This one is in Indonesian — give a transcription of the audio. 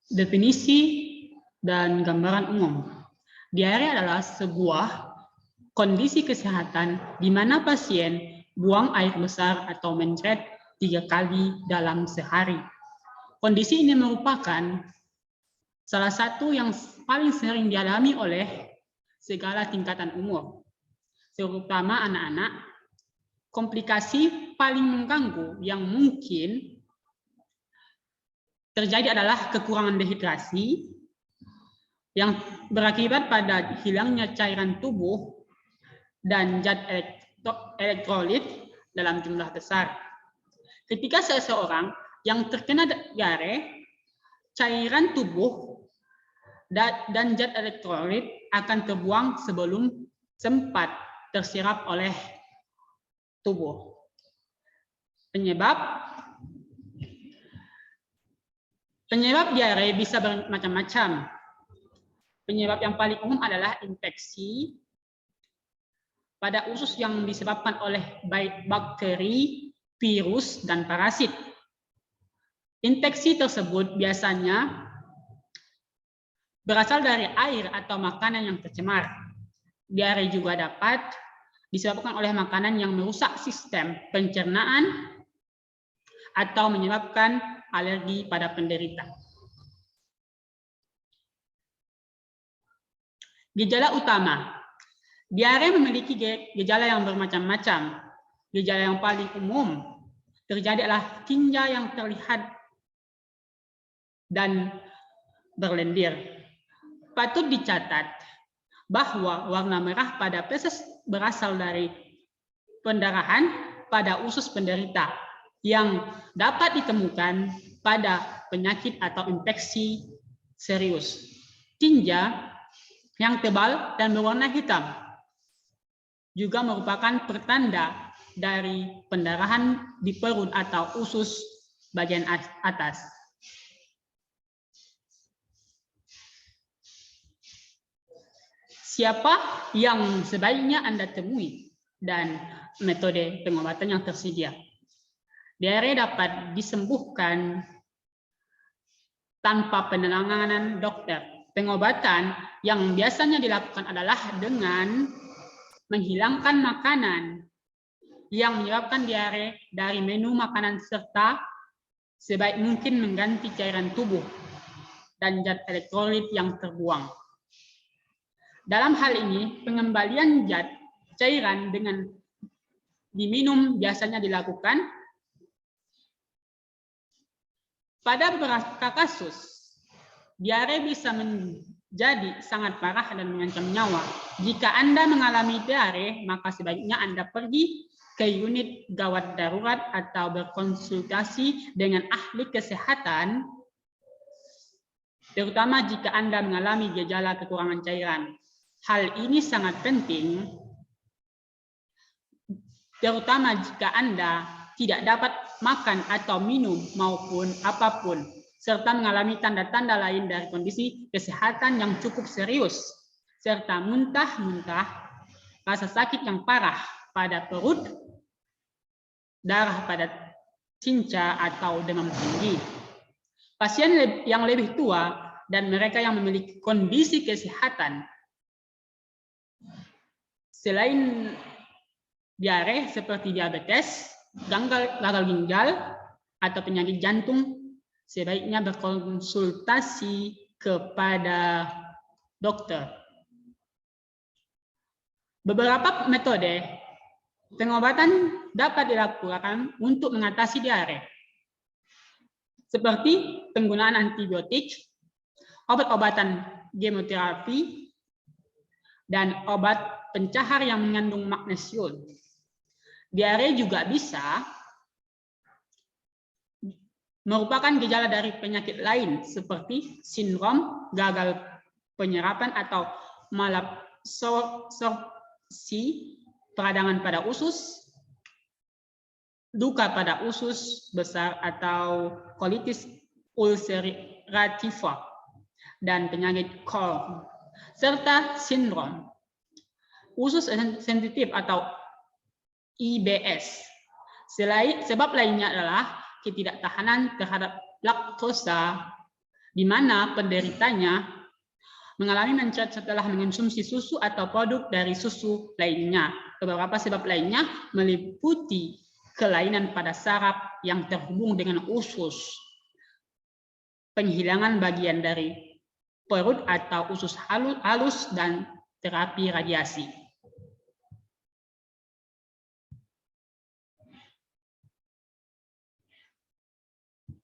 Definisi dan gambaran umum. Diare adalah sebuah kondisi kesehatan di mana pasien buang air besar atau mencret 3 kali dalam sehari. Kondisi ini merupakan salah satu yang paling sering dialami oleh segala tingkatan umur, terutama anak-anak. Komplikasi paling mengganggu yang mungkin terjadi adalah kekurangan dehidrasi yang berakibat pada hilangnya cairan tubuh dan zat elektrolit dalam jumlah besar. Ketika seseorang yang terkena diare, cairan tubuh dan zat elektrolit akan terbuang sebelum sempat terserap oleh tubuh. Penyebab diare bisa bermacam-macam. Penyebab yang paling umum adalah infeksi pada usus yang disebabkan oleh bakteri, virus, dan parasit. Infeksi tersebut biasanya berasal dari air atau makanan yang tercemar. Diare juga dapat disebabkan oleh makanan yang merusak sistem pencernaan atau menyebabkan alergi pada penderita. Gejala utama. Diare memiliki gejala yang bermacam-macam. Gejala yang paling umum terjadi adalah tinja yang terlihat dan berlendir. Patut dicatat bahwa warna merah pada feses berasal dari pendarahan pada usus penderita yang dapat ditemukan pada penyakit atau infeksi serius. Tinja yang tebal dan berwarna hitam juga merupakan pertanda dari pendarahan di perut atau usus bagian atas. Siapa yang sebaiknya Anda temui dan metode pengobatan yang tersedia? Diare dapat disembuhkan tanpa penanganan dokter. Pengobatan yang biasanya dilakukan adalah dengan menghilangkan makanan yang menyebabkan diare dari menu makanan serta sebaik mungkin mengganti cairan tubuh dan zat elektrolit yang terbuang. Dalam hal ini, pengembalian zat cairan dengan diminum biasanya dilakukan. Pada beberapa kasus, diare bisa menjadi sangat parah dan mengancam nyawa. Jika Anda mengalami diare, maka sebaiknya Anda pergi ke unit gawat darurat atau berkonsultasi dengan ahli kesehatan, terutama jika Anda mengalami gejala kekurangan cairan. Hal ini sangat penting, terutama jika Anda tidak dapat makan atau minum maupun apapun, serta mengalami tanda-tanda lain dari kondisi kesehatan yang cukup serius, serta muntah-muntah, rasa sakit yang parah pada perut, darah pada cinca atau demam tinggi. Pasien yang lebih tua dan mereka yang memiliki kondisi kesehatan selain diare seperti diabetes, gagal ginjal, atau penyakit jantung, sebaiknya berkonsultasi kepada dokter. Beberapa metode pengobatan dapat dilakukan untuk mengatasi diare, seperti penggunaan antibiotik, obat-obatan kemoterapi, dan obat pencahar yang mengandung magnesium. Diare juga bisa merupakan gejala dari penyakit lain seperti sindrom gagal penyerapan atau malabsorpsi peradangan pada usus, luka pada usus besar atau colitis ulcerativa, dan penyakit Crohn, serta sindrom usus sensitif atau IBS. Sebab lainnya adalah ketidaktahanan terhadap laktosa di mana penderitanya mengalami mencret setelah mengonsumsi susu atau produk dari susu lainnya. Beberapa sebab lainnya meliputi kelainan pada saraf yang terhubung dengan usus, penghilangan bagian dari perut atau usus halus, dan terapi radiasi.